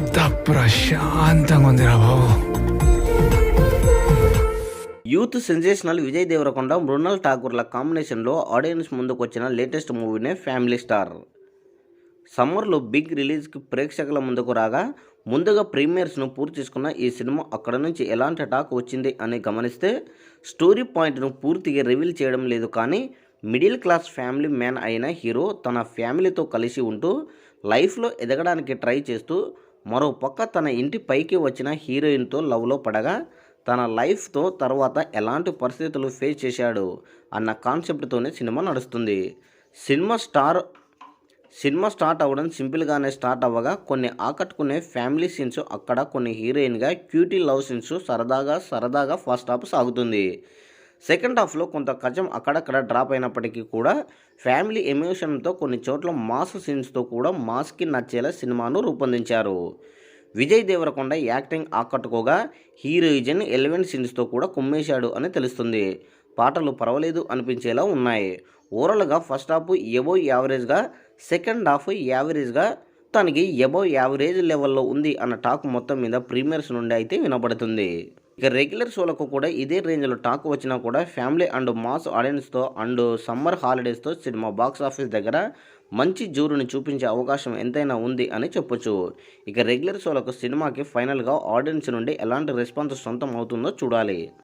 ఎంత ప్రశాంతంగా ఉందిరా బాబు. యూత్ సెన్సేషనల్ విజయ్ దేవరకొండ, మృణాల్ ఠాకూర్ల కాంబినేషన్లో ఆడియన్స్ ముందుకు వచ్చిన లేటెస్ట్ మూవీనే ఫ్యామిలీ స్టార్. సమ్మర్లో బిగ్ రిలీజ్కి ప్రేక్షకుల ముందుకు రాగా ముందుగా ప్రీమియర్స్ను పూర్తి చేసుకున్న ఈ సినిమా అక్కడ నుంచి ఎలాంటి టాక్ వచ్చింది అని గమనిస్తే స్టోరీ పాయింట్ను పూర్తిగా రివీల్ చేయడం లేదు. కానీ మిడిల్ క్లాస్ ఫ్యామిలీ మ్యాన్ అయిన హీరో తన ఫ్యామిలీతో కలిసి ఉంటూ లైఫ్లో ఎదగడానికి ట్రై చేస్తూ మరో పక్క తన ఇంటి పైకి వచ్చిన హీరోయిన్తో లవ్లో పడగా తన లైఫ్తో తర్వాత ఎలాంటి పరిస్థితులు ఫేస్ చేశాడు అన్న కాన్సెప్ట్తోనే సినిమా నడుస్తుంది. సినిమా స్టార్ట్ అవ్వడం సింపుల్గానే స్టార్ట్ అవ్వగా కొన్ని ఆకట్టుకునే ఫ్యామిలీ సీన్స్, అక్కడ కొన్ని హీరోయిన్గా క్యూటీ లవ్ సీన్స్ సరదాగా ఫస్ట్ హాఫ్ సాగుతుంది. సెకండ్ హాఫ్లో కొంత కజం అక్కడక్కడ డ్రాప్ అయినప్పటికీ కూడా ఫ్యామిలీ ఎమోషన్తో కొన్ని చోట్ల మాస్ సీన్స్తో కూడా మాస్కి నచ్చేలా సినిమాను రూపొందించారు. విజయ్ దేవరకొండ యాక్టింగ్ ఆకట్టుకోగా హీరోయిజన్ 11 సీన్స్తో కూడా కుమ్మేశాడు అని తెలుస్తుంది. పాటలు పర్వాలేదు అనిపించేలా ఉన్నాయి. ఓవరాల్గా ఫస్ట్ హాఫ్ ఎబోవ్ యావరేజ్గా, సెకండ్ హాఫ్ యావరేజ్గా, తనకి ఎబోవ్ యావరేజ్ లెవెల్లో ఉంది అన్న టాక్ మొత్తం మీద ప్రీమియర్స్ నుండి అయితే వినబడుతుంది. ఇక రెగ్యులర్ షోలకు కూడా ఇదే రేంజ్లో టాక్ వచ్చినా కూడా ఫ్యామిలీ అండ్ మాస్ ఆడియన్స్తో అండ్ సమ్మర్ హాలిడేస్తో సినిమా బాక్స్ ఆఫీస్ దగ్గర మంచి జోరుని చూపించే అవకాశం ఎంతైనా ఉంది అని చెప్పొచ్చు. ఇక రెగ్యులర్ షోలకు సినిమాకి ఫైనల్గా ఆడియన్స్ నుండి ఎలాంటి రెస్పాన్స్ సొంతం అవుతుందో చూడాలి.